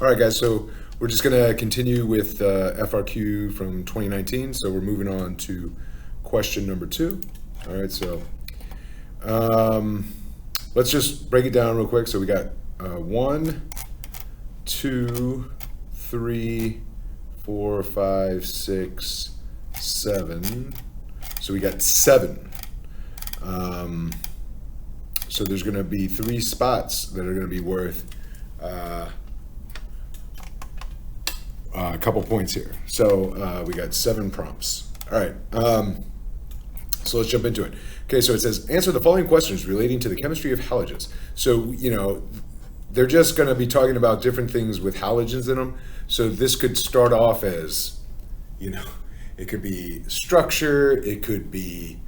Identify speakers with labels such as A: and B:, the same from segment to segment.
A: All right, guys, so we're just going to continue with FRQ from 2019. So we're moving on to question number 2. All right, so let's just break it down real quick. So we got 1, 2, 3, 4, 5, 6, 7. So we got 7. So there's going to be 3 spots that are going to be worth a couple points here. So we got 7 prompts. All right. So let's jump into it. Okay, so it says, answer the following questions relating to the chemistry of halogens. So, they're just going to be talking about different things with halogens in them. So this could start off as, it could be structure, it could be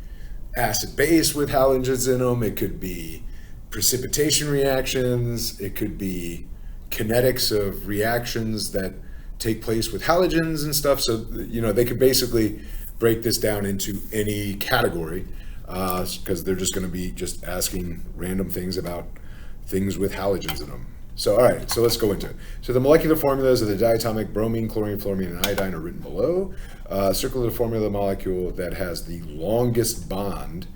A: acid base with halogens in them, it could be precipitation reactions, it could be kinetics of reactions that take place with halogens and stuff. So, they could basically break this down into any category because they're just going to be just asking random things about things with halogens in them. So, all right, so let's go into it. So the molecular formulas of the diatomic bromine, chlorine, fluorine, and iodine are written below. Circle the formula molecule that has the longest bond.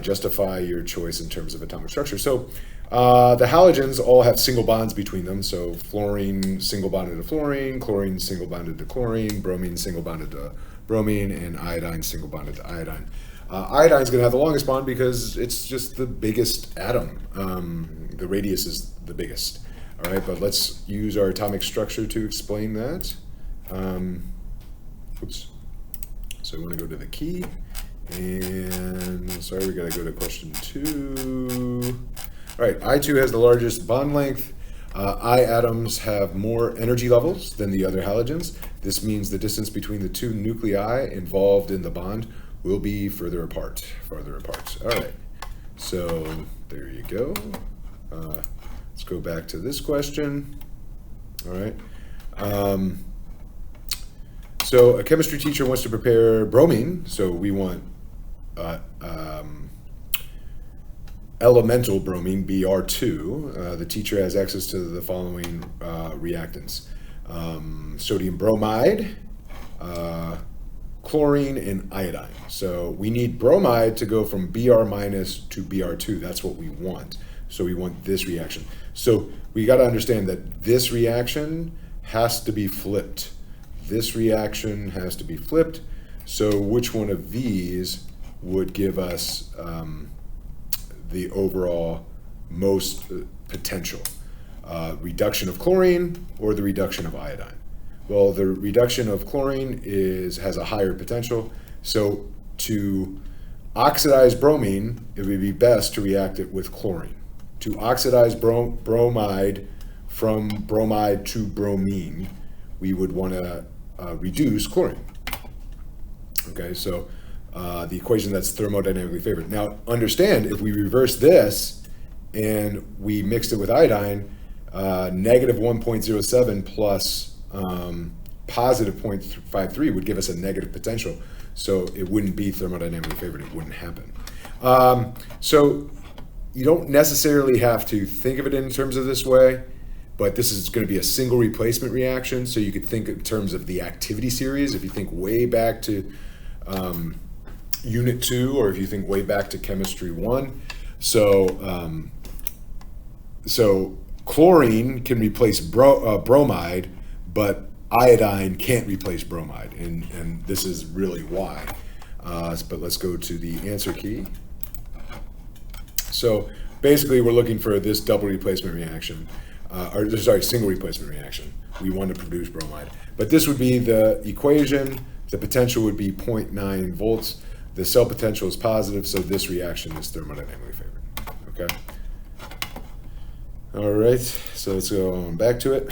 A: Justify your choice in terms of atomic structure. So the halogens all have single bonds between them. So fluorine single bonded to fluorine, chlorine single bonded to chlorine, bromine single bonded to bromine, and iodine single bonded to iodine. Iodine is going to have the longest bond because it's just the biggest atom. The radius is the biggest. All right, but let's use our atomic structure to explain that. Oops. So we want to go to the key. And sorry, we got to go to question 2. All right, I2 has the largest bond length. I atoms have more energy levels than the other halogens. This means the distance between the 2 nuclei involved in the bond will be farther apart. All right, so there you go. Let's go back to this question. All right. So a chemistry teacher wants to prepare bromine. So we want elemental bromine, Br2. The teacher has access to the following reactants. Sodium bromide, chlorine, and iodine. So we need bromide to go from Br minus to Br2. That's what we want. So we want this reaction. So we got to understand that this reaction has to be flipped. This reaction has to be flipped. So which one of these would give us the overall most potential? Reduction of chlorine or the reduction of iodine? Well, the reduction of chlorine has a higher potential. So to oxidize bromine, it would be best to react it with chlorine. To oxidize bromide from bromide to bromine, we would want to reduce chlorine. Okay, so the equation that's thermodynamically favored. Now, understand, if we reverse this and we mixed it with iodine, negative 1.07 plus positive 0.53 would give us a negative potential. So it wouldn't be thermodynamically favored. It wouldn't happen. So you don't necessarily have to think of it in terms of this way, but this is going to be a single replacement reaction. So you could think in terms of the activity series. If you think way back to Unit 2, or if you think way back to Chemistry 1. So chlorine can replace bromide, but iodine can't replace bromide, and this is really why. But let's go to the answer key. So basically, we're looking for this double replacement reaction, single replacement reaction. We want to produce bromide. But this would be the equation. The potential would be 0.9 volts. The cell potential is positive, so this reaction is thermodynamically favored. Okay. All right, so let's go on back to it.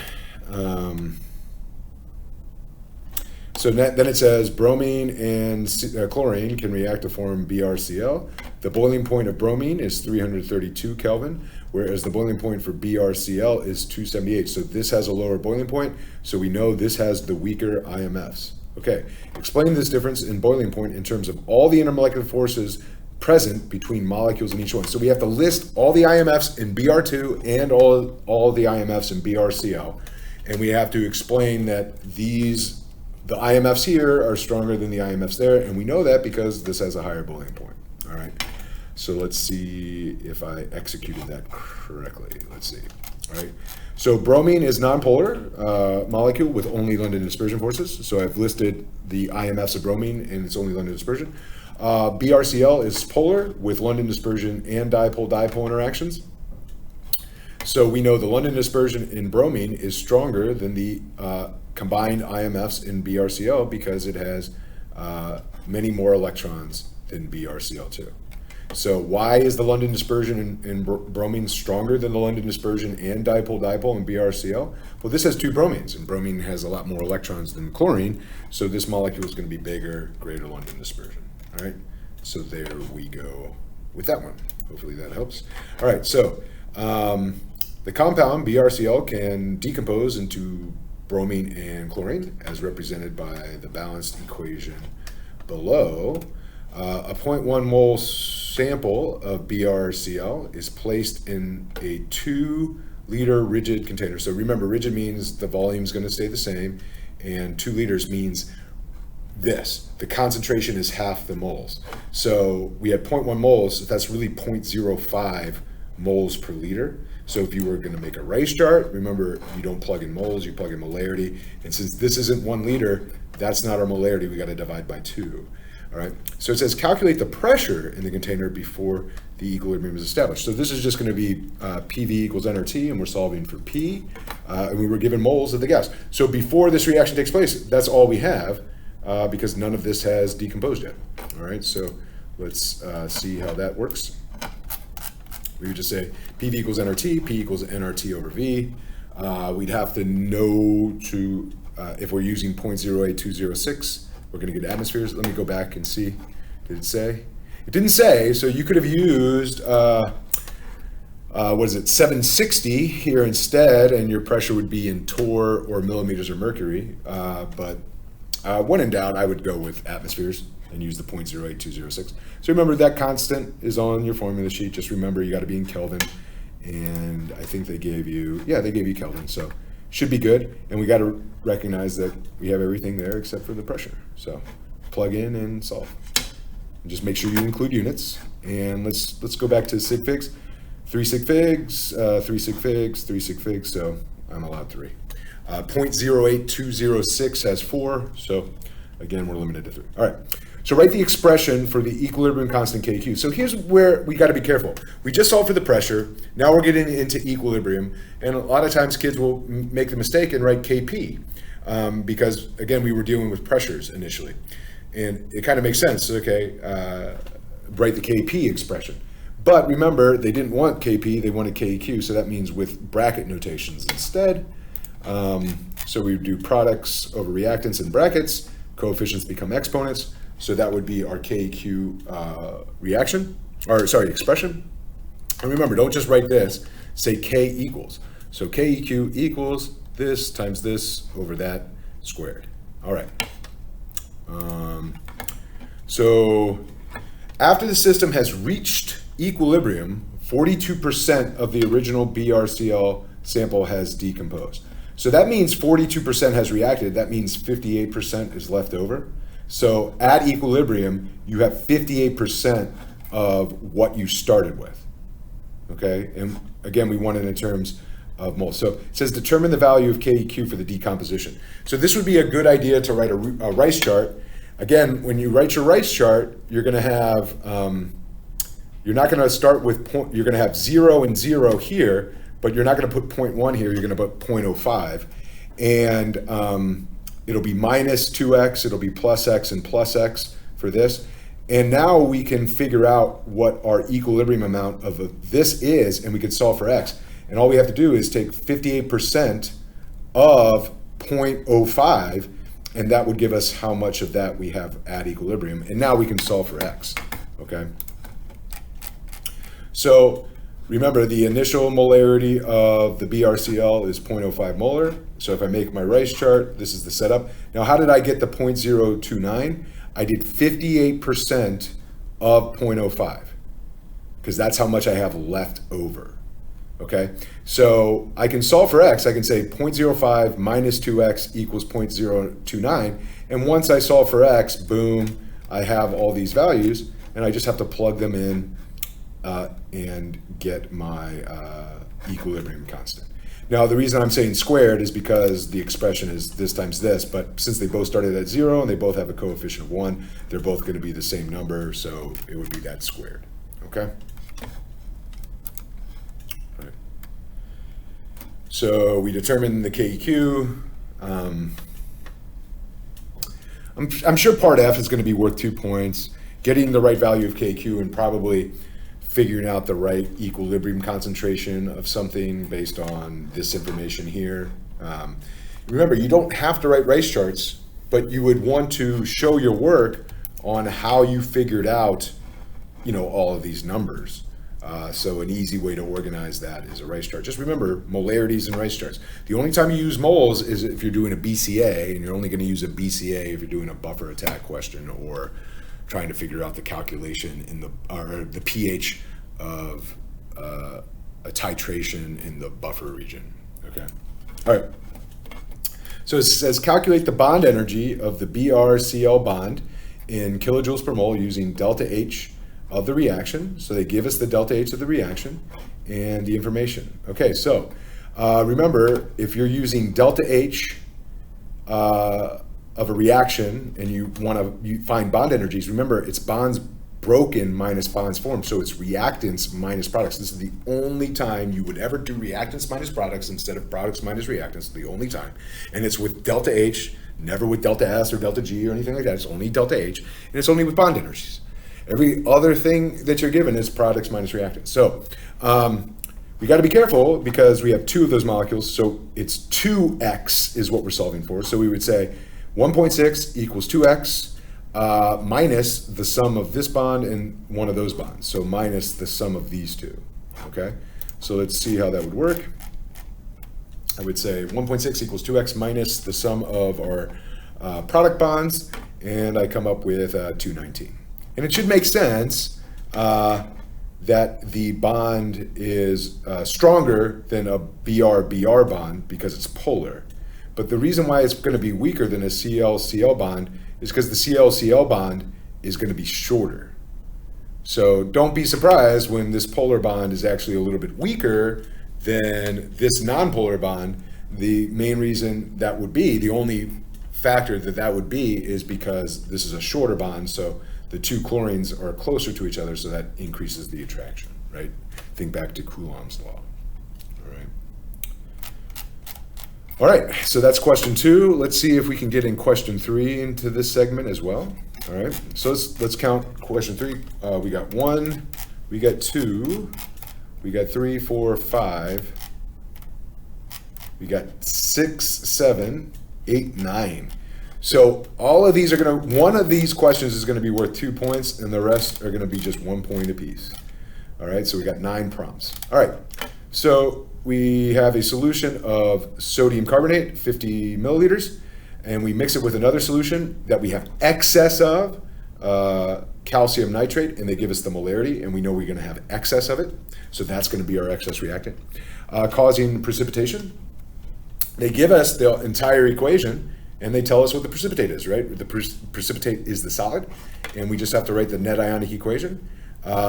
A: So then it says bromine and chlorine can react to form BrCl. The boiling point of bromine is 332 Kelvin, whereas the boiling point for BrCl is 278. So this has a lower boiling point, so we know this has the weaker IMFs. Okay, explain this difference in boiling point in terms of all the intermolecular forces present between molecules in each one. So we have to list all the IMFs in Br2 and all the IMFs in BrCl. And we have to explain that the IMFs here are stronger than the IMFs there, and we know that because this has a higher boiling point. All right, so let's see if I executed that correctly. Let's see. All right, so bromine is nonpolar molecule with only London dispersion forces. So I've listed the IMFs of bromine and its only London dispersion. BRCl is polar with London dispersion and dipole-dipole interactions. So we know the London dispersion in bromine is stronger than the combined IMFs in BRCl because it has many more electrons than BRCl2. So why is the London dispersion in bromine stronger than the London dispersion and dipole-dipole in BRCl? Well, this has two bromines, and bromine has a lot more electrons than chlorine, so this molecule is going to be bigger, greater London dispersion. All right, so there we go with that one. Hopefully that helps. All right, so the compound BRCl can decompose into bromine and chlorine as represented by the balanced equation below. A 0.1 mole sample of BRCl is placed in a 2-liter rigid container. So remember, rigid means the volume is going to stay the same, and 2 liters means this. The concentration is half the moles. So we had 0.1 moles, that's really 0.05 moles per liter. So if you were going to make a rice chart, remember you don't plug in moles, you plug in molarity. And since this isn't 1 liter, that's not our molarity, we got to divide by 2. All right, so it says calculate the pressure in the container before the equilibrium is established. So this is just going to be PV equals nRT, and we're solving for P, and we were given moles of the gas. So before this reaction takes place, that's all we have, because none of this has decomposed yet. All right, so let's see how that works. We would just say PV equals nRT, P equals nRT over V. We'd have to know if we're using 0.08206, we're going to get atmospheres. Let me go back and see. Did it say? It didn't say, so you could have used, 760 here instead, and your pressure would be in torr or millimeters of mercury. But when in doubt, I would go with atmospheres and use the 0.08206. So remember that constant is on your formula sheet. Just remember you got to be in Kelvin. And I think they gave you Kelvin. So should be good. And we got to recognize that we have everything there except for the pressure. So plug in and solve. And just make sure you include units. And let's go back to sig figs. 3 sig figs, 3 sig figs, 3 sig figs. So I'm allowed 3. 0.08206 has 4. So again, we're limited to 3. All right. So write the expression for the equilibrium constant KQ. So here's where we got to be careful. We just solved for the pressure. Now we're getting into equilibrium. And a lot of times kids will make the mistake and write KP because, again, we were dealing with pressures initially. And it kind of makes sense. Okay, write the KP expression. But remember, they didn't want KP. They wanted KQ. So that means with bracket notations instead. So we do products over reactants in brackets. Coefficients become exponents. So that would be our KQ expression. And remember, don't just write this, say K equals. So KEQ equals this times this over that squared. All right. So after the system has reached equilibrium, 42% of the original BRCl sample has decomposed. So that means 42% has reacted. That means 58% is left over. So at equilibrium, you have 58% of what you started with, okay? And again, we want it in terms of moles. So it says determine the value of KEQ for the decomposition. So this would be a good idea to write a rice chart. Again, when you write your rice chart, you're gonna have, you're not gonna start with you're gonna have 0 and 0 here, but you're not gonna put 0.1 here, you're gonna put 0.05. And it'll be minus 2x, it'll be plus x and plus x for this. And now we can figure out what our equilibrium amount of this is, and we can solve for x. And all we have to do is take 58% of 0.05, and that would give us how much of that we have at equilibrium. And now we can solve for x, okay? So remember, the initial molarity of the BRCl is 0.05 molar. So if I make my rice chart, this is the setup. Now, how did I get the 0.029? I did 58% of 0.05 because that's how much I have left over. Okay, so I can solve for x. I can say 0.05 minus 2x equals 0.029. And once I solve for x, boom, I have all these values, and I just have to plug them in and get my equilibrium constant. Now, the reason I'm saying squared is because the expression is this times this, but since they both started at 0 and they both have a coefficient of 1, they're both going to be the same number, so it would be that squared. Okay? All right. So we determine the KEQ. I'm sure part F is going to be worth 2 points. Getting the right value of KQ and probably figuring out the right equilibrium concentration of something based on this information here. Remember, you don't have to write race charts, but you would want to show your work on how you figured out, all of these numbers. So an easy way to organize that is a race chart. Just remember molarities and race charts. The only time you use moles is if you're doing a BCA, and you're only going to use a BCA if you're doing a buffer attack question or trying to figure out the calculation or the pH of a titration in the buffer region. Okay. All right. So it says calculate the bond energy of the BrCl bond in kilojoules per mole using delta H of the reaction. So they give us the delta H of the reaction and the information. Okay, so remember, if you're using delta H of a reaction and you want to find bond energies, remember it's bonds broken minus bonds formed, so it's reactants minus products. This is the only time you would ever do reactants minus products instead of products minus reactants, the only time. And it's with delta H, never with delta S or delta G or anything like that. It's only delta H, and it's only with bond energies. Every other thing that you're given is products minus reactants. So we got to be careful because we have two of those molecules. So it's 2x is what we're solving for. So we would say 1.6 equals 2x minus the sum of this bond and one of those bonds. So minus the sum of these two. Okay. So let's see how that would work. I would say 1.6 equals 2x minus the sum of our product bonds, and I come up with 219. And it should make sense that the bond is stronger than a Br-Br bond because it's polar. But the reason why it's going to be weaker than a Cl-Cl bond is because the Cl-Cl bond is going to be shorter. So don't be surprised when this polar bond is actually a little bit weaker than this non-polar bond. The main reason that would be, the only factor that would be, is because this is a shorter bond, so the two chlorines are closer to each other, so that increases the attraction, right? Think back to Coulomb's law. All right, so that's question 2. Let's see if we can get in question 3 into this segment as well. All right, so let's count question 3. We got 1, we got 2, we got 3, 4, 5, we got 6, 7, 8, 9. So all of these are one of these questions is gonna be worth 2 points, and the rest are gonna be just 1 point apiece. All right, so we got 9 prompts. All right, so we have a solution of sodium carbonate, 50 milliliters, and we mix it with another solution that we have excess of, calcium nitrate, and they give us the molarity, and we know we're gonna have excess of it, so that's gonna be our excess reactant, causing precipitation. They give us the entire equation, and they tell us what the precipitate is, right? The precipitate is the solid, and we just have to write the net ionic equation.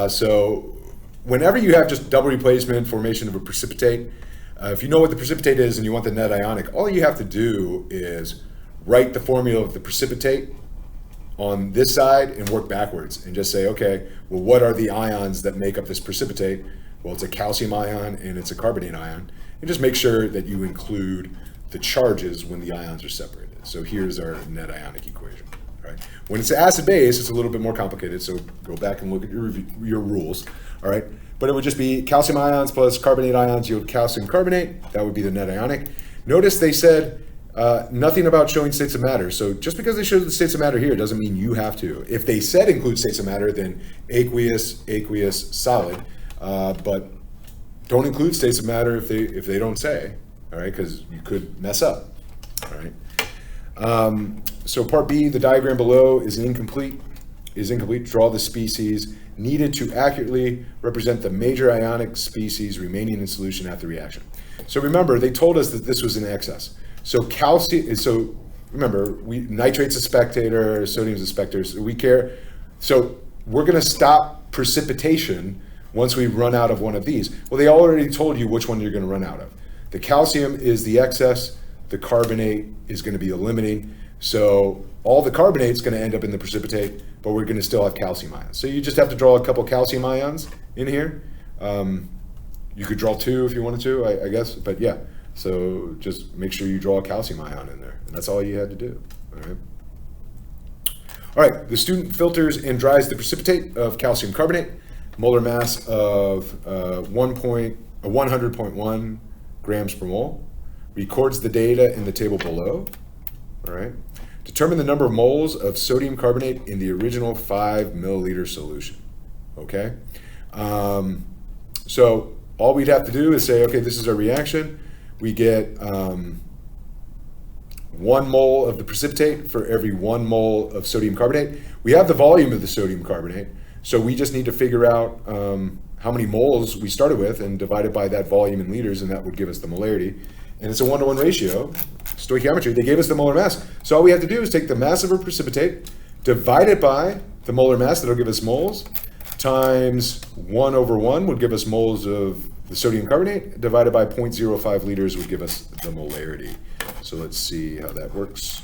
A: So whenever you have just double replacement formation of a precipitate, if you know what the precipitate is and you want the net ionic, all you have to do is write the formula of the precipitate on this side and work backwards and just say, okay, well, what are the ions that make up this precipitate? Well, it's a calcium ion and it's a carbonate ion. And just make sure that you include the charges when the ions are separated. So here's our net ionic equation, right? When it's acid base, it's a little bit more complicated. So go back and look at your rules, all right? But it would just be calcium ions plus carbonate ions yield calcium carbonate. That would be the net ionic. Notice they said nothing about showing states of matter. So just because they showed the states of matter here doesn't mean you have to. If they said include states of matter, then aqueous, solid. But don't include states of matter if they don't say, all right? Because you could mess up, all right? So part B, the diagram below is incomplete. Draw the species needed to accurately represent the major ionic species remaining in solution at the reaction. So remember, they told us that this was in excess. So calcium, so remember, nitrate's a spectator, sodium's a spectator, so we care. So we're gonna stop precipitation once we run out of one of these. Well, they already told you which one you're gonna run out of. The calcium is the excess, the carbonate is gonna be the limiting. So all the carbonate's gonna end up in the precipitate, but we're gonna still have calcium ions. So you just have to draw a couple calcium ions in here. You could draw 2 if you wanted to, I guess, but yeah. So just make sure you draw a calcium ion in there, and that's all you had to do, all right? All right, the student filters and dries the precipitate of calcium carbonate, molar mass of 100.1 grams per mole, records the data in the table below, all right? Determine the number of moles of sodium carbonate in the original 5 milliliter solution, okay? So all we'd have to do is say, okay, this is our reaction. We get 1 mole of the precipitate for every 1 mole of sodium carbonate. We have the volume of the sodium carbonate, so we just need to figure out how many moles we started with and divide it by that volume in liters, and that would give us the molarity. And it's a 1-to-1 ratio, stoichiometry. They gave us the molar mass. So all we have to do is take the mass of our precipitate, divide it by the molar mass, that'll give us moles, times 1/1 would give us moles of the sodium carbonate, divided by 0.05 liters would give us the molarity. So let's see how that works.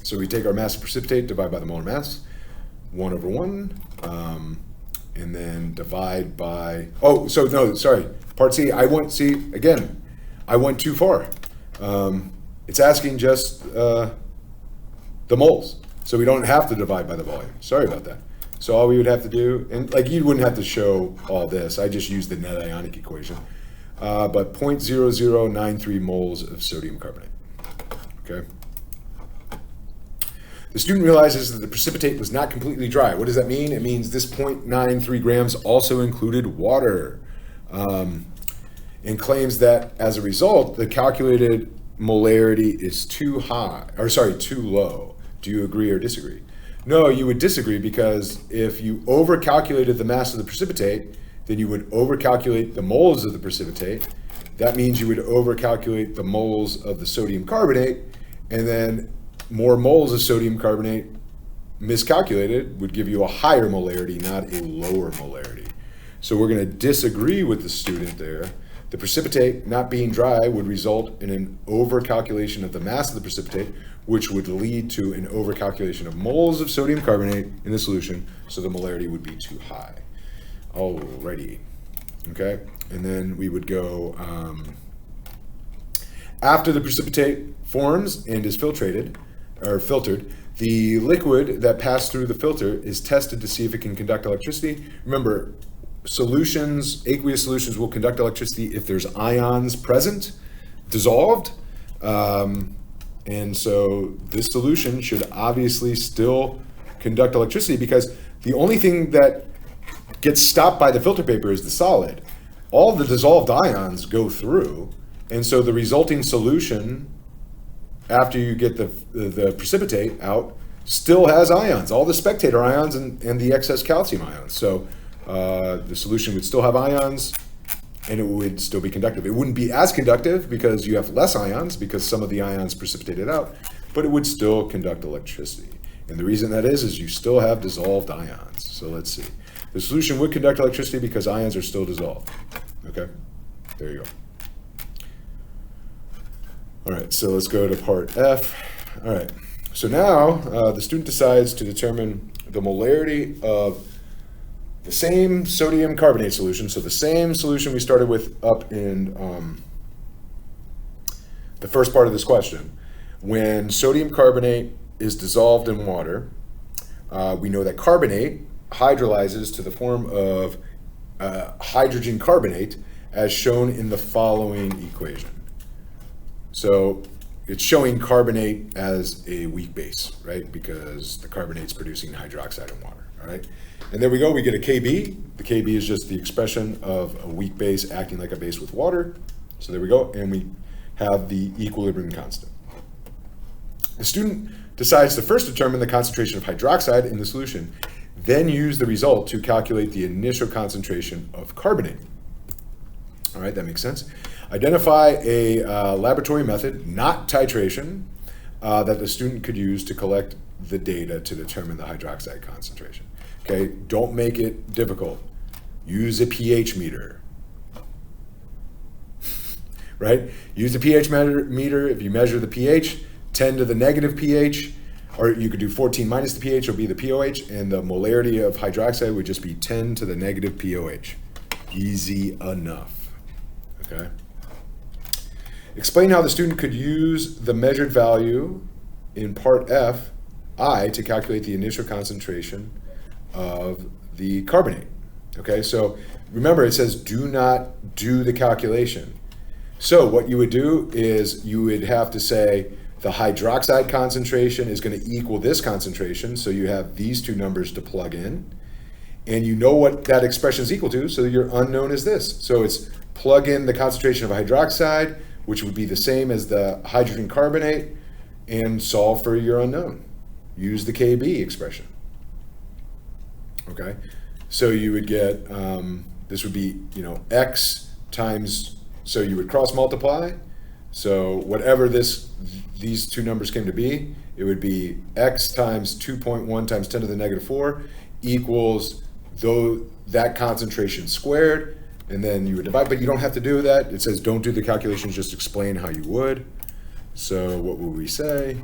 A: So we take our mass of precipitate, divide by the molar mass, 1/1, and then divide by, part C, I went too far. It's asking just the moles, so we don't have to divide by the volume. Sorry about that. So all we would have to do, and like you wouldn't have to show all this, I just used the net ionic equation, but 0.0093 moles of sodium carbonate, okay? The student realizes that the precipitate was not completely dry. What does that mean? It means this 0.93 grams also included water, and claims that as a result, the calculated molarity is too low. Do you agree or disagree? No, you would disagree, because if you overcalculated the mass of the precipitate, then you would overcalculate the moles of the precipitate. That means you would overcalculate the moles of the sodium carbonate, and then more moles of sodium carbonate miscalculated would give you a higher molarity, not a lower molarity. So we're going to disagree with the student there. The precipitate not being dry would result in an overcalculation of the mass of the precipitate, which would lead to an overcalculation of moles of sodium carbonate in the solution, so the molarity would be too high. Alrighty, okay? And then we would go, after the precipitate forms and is filtered, the liquid that passed through the filter is tested to see if it can conduct electricity. Remember, aqueous solutions will conduct electricity if there's ions present, dissolved. And so this solution should obviously still conduct electricity, because the only thing that gets stopped by the filter paper is the solid. All the dissolved ions go through, and so the resulting solution, after you get the precipitate out, still has ions, all the spectator ions and the excess calcium ions. So the solution would still have ions, and it would still be conductive. It wouldn't be as conductive because you have less ions, because some of the ions precipitated out, but it would still conduct electricity. And the reason that is you still have dissolved ions. So let's see. The solution would conduct electricity because ions are still dissolved. Okay, there you go. All right, so let's go to part F. All right, so now the student decides to determine the molarity of the same sodium carbonate solution, so the same solution we started with up in the first part of this question. When sodium carbonate is dissolved in water, we know that carbonate hydrolyzes to the form of hydrogen carbonate, as shown in the following equation. So it's showing carbonate as a weak base, right? Because the carbonate's producing hydroxide in water, all right? And there we go, we get a Kb. The Kb is just the expression of a weak base acting like a base with water. So there we go, and we have the equilibrium constant. The student decides to first determine the concentration of hydroxide in the solution. Then use the result to calculate the initial concentration of carbonate. All right, that makes sense. Identify a laboratory method, not titration, that the student could use to collect the data to determine the hydroxide concentration. Okay, don't make it difficult. Use a pH meter. Right? Use the pH meter. If you measure the pH, 10 to the negative pH, or you could do 14 minus the pH or be the POH, and the molarity of hydroxide would just be 10 to the negative POH. Easy enough. Okay. Explain how the student could use the measured value in part F, I, to calculate the initial concentration of the carbonate. Okay, so remember it says do not do the calculation. So what you would do is you would have to say the hydroxide concentration is going to equal this concentration, so you have these two numbers to plug in, and you know what that expression is equal to, so your unknown is this. So it's plug in the concentration of hydroxide, which would be the same as the hydrogen carbonate, and solve for your unknown. Use the KB expression. Okay, so you would get, this would be, X times, so you would cross multiply. So whatever these two numbers came to be, it would be X times 2.1 times 10 to the negative 4 equals that concentration squared, and then you would divide, but you don't have to do that. It says don't do the calculations, just explain how you would. So what would we say?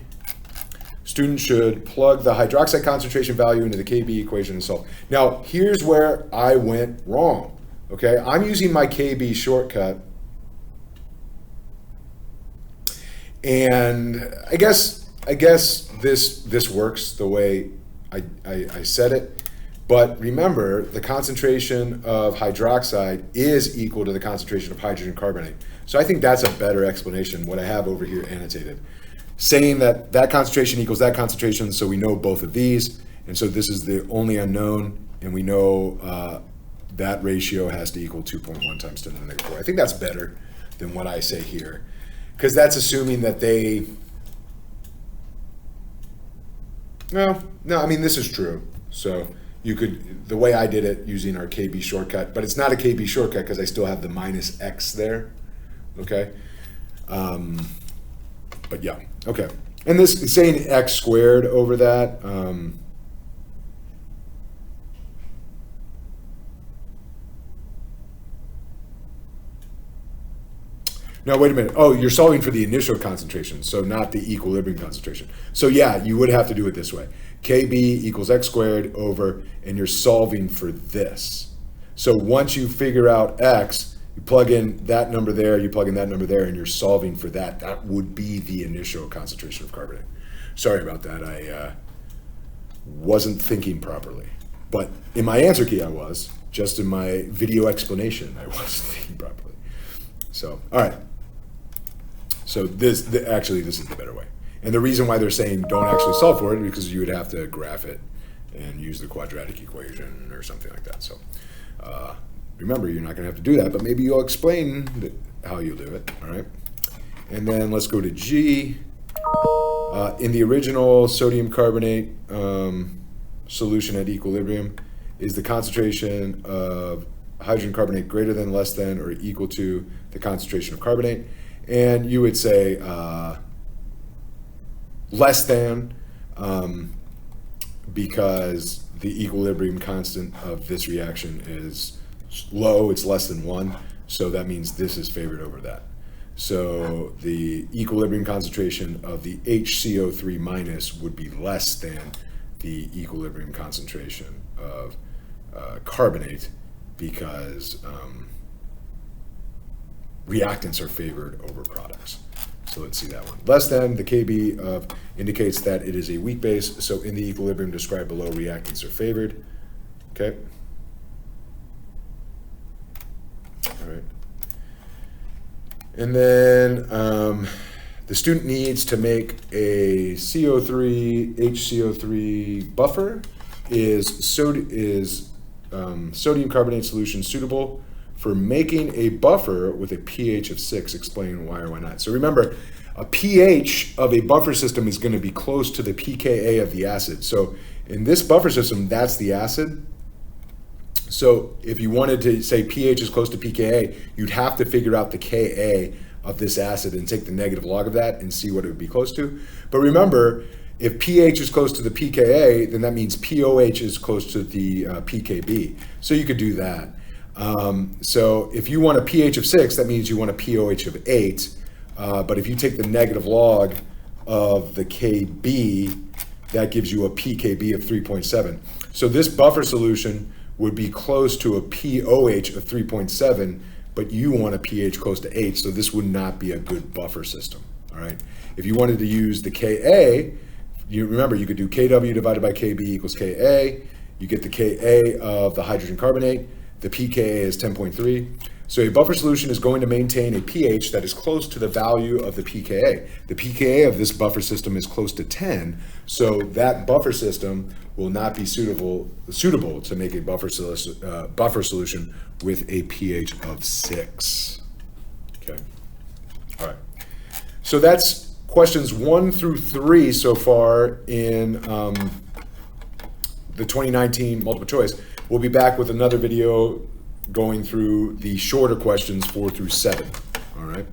A: Students should plug the hydroxide concentration value into the KB equation and solve. Now, here's where I went wrong. Okay, I'm using my KB shortcut, and I guess this works the way I said it. But remember, the concentration of hydroxide is equal to the concentration of hydrogen carbonate. So I think that's a better explanation, what I have over here annotated. Saying that concentration equals that concentration, so we know both of these, and so this is the only unknown, and we know that ratio has to equal 2.1 times 10 to the negative 4. I think that's better than what I say here, because that's assuming that they... No, I mean, this is true. So you could, the way I did it using our KB shortcut, but it's not a KB shortcut because I still have the minus X there, okay? But yeah, okay. And this saying X squared over that, no, wait a minute. Oh, you're solving for the initial concentration, so not the equilibrium concentration. So yeah, you would have to do it this way. KB equals X squared over, and you're solving for this. So once you figure out X, you plug in that number there, you plug in that number there, and you're solving for that. That would be the initial concentration of carbonate. Sorry about that. I wasn't thinking properly. But in my answer key, I was. Just in my video explanation, I wasn't thinking properly. So, all right. So actually, this is the better way. And the reason why they're saying don't actually solve for it is because you would have to graph it and use the quadratic equation or something like that. So remember, you're not going to have to do that, but maybe you'll explain how you'll do it, all right? And then let's go to G. In the original sodium carbonate solution at equilibrium, is the concentration of hydrogen carbonate greater than, less than, or equal to the concentration of carbonate? And you would say less than, because the equilibrium constant of this reaction is low, it's less than 1, so that means this is favored over that. So the equilibrium concentration of the HCO3 minus would be less than the equilibrium concentration of carbonate, because reactants are favored over products. So let's see that one. Less than, the KB of indicates that it is a weak base, so in the equilibrium described below, reactants are favored. Okay. All right. And then the student needs to make a CO3 HCO3 buffer. Is sodium carbonate solution suitable for making a buffer with a pH of 6? Explain why or why not. So remember, a pH of a buffer system is going to be close to the pKa of the acid. So in this buffer system, that's the acid. So if you wanted to say pH is close to pKa, you'd have to figure out the Ka of this acid and take the negative log of that and see what it would be close to. But remember, if pH is close to the pKa, then that means pOH is close to the pKb. So you could do that. So if you want a pH of 6, that means you want a pOH of 8. But if you take the negative log of the Kb, that gives you a pKb of 3.7. So this buffer solution would be close to a pOH of 3.7, but you want a pH close to 8, so this would not be a good buffer system. All right. If you wanted to use the Ka, you remember you could do Kw divided by Kb equals Ka. You get the Ka of the hydrogen carbonate. The pKa is 10.3. So a buffer solution is going to maintain a pH that is close to the value of the pKa. The pKa of this buffer system is close to 10, so that buffer system will not be suitable to make a buffer solution with a pH of 6. Okay. All right. So that's questions 1 through 3 so far in the 2019 multiple choice. We'll be back with another video going through the shorter questions 4 through 7. All right.